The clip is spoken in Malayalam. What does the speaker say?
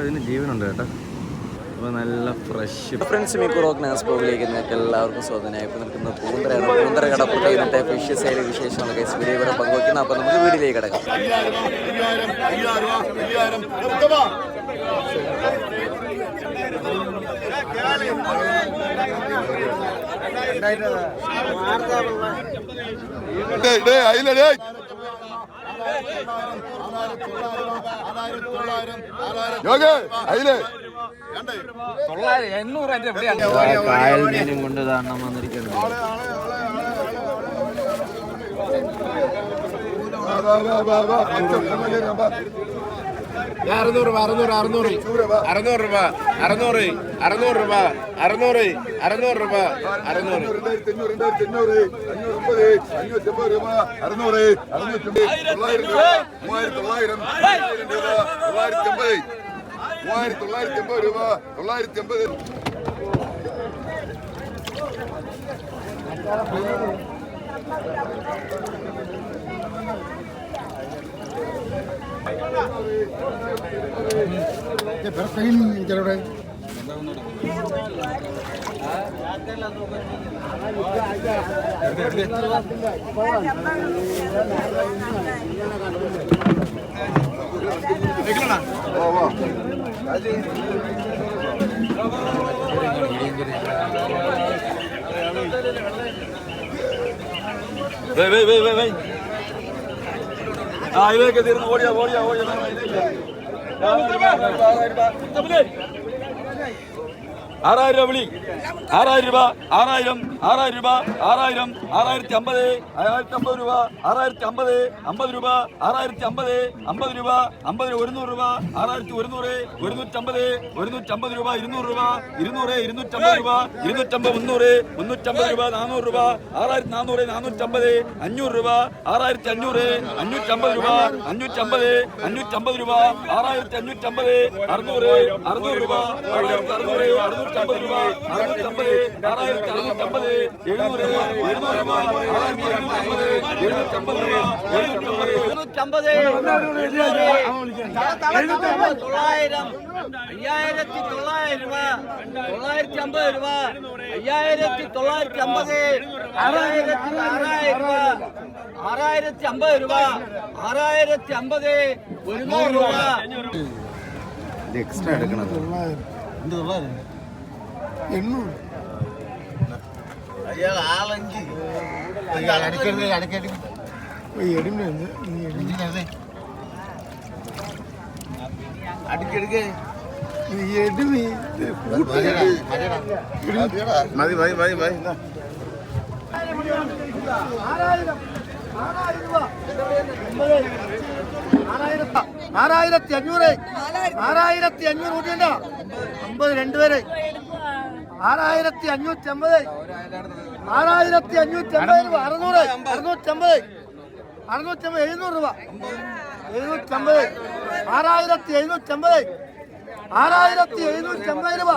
ഇതിന് ജീവനുണ്ട് കേട്ടോ. അപ്പോൾ നല്ല ഫ്രഷ് ഫ്രണ്ട്സ് മിക്കുറോക്ക് നാസ്പോവിലേക്ക് നിങ്ങൾക്ക് എല്ലാവർക്കും സ്വാഗതം. ഇപ്പോൾ നിൽക്കുന്ന പൂന്തറ കടപ്പുറത്തെ ഇന്നത്തെ ഫിഷ് സെയിൽ വിശേഷങ്ങളൊക്കെ വീഡിയോ ഇവിടെ പങ്കുവയ്ക്കുന്നു. അപ്പോൾ നമുക്ക് വീഡിയോയിലേക്ക് കിടക്കാം. കായൽ മീനും കൊണ്ട് ധാരണം വന്നിരിക്കുന്നു. അറുന്നൂറ് രൂപ അറുന്നൂറ് അറുന്നൂറ് രൂപ അറുന്നൂറ് അറുന്നൂറ് രൂപ അറുന്നൂറ് അറുന്നൂറ് രൂപ അറുന്നൂറ് 2500 550 രൂപ 600 650 900 രൂപ 3900 3980 രൂപ 980 ചിലവിടെ ഇതിലേക്ക് തീർന്ന് ഓടിയാ 6000 രൂപ വിളി 6000 രൂപ 6000 രൂപ 6000 6050 1050 രൂപ 6050 50 രൂപ 6050 50 രൂപ 50 100 രൂപ 6100 150 150 രൂപ 200 രൂപ 200 250 രൂപ 250 300 350 രൂപ 400 രൂപ 6400 450 500 രൂപ 6500 550 രൂപ 550 550 രൂപ 6550 600 600 രൂപ 600 650 രൂപ 650 6650 700 700 രൂപ എക്സ്ട്രാ എടുക്കണത് 800 മതി 6500 50 രണ്ടുപേര് 6550 6550 600 650 700 രൂപ 750 6750 6750 രൂപ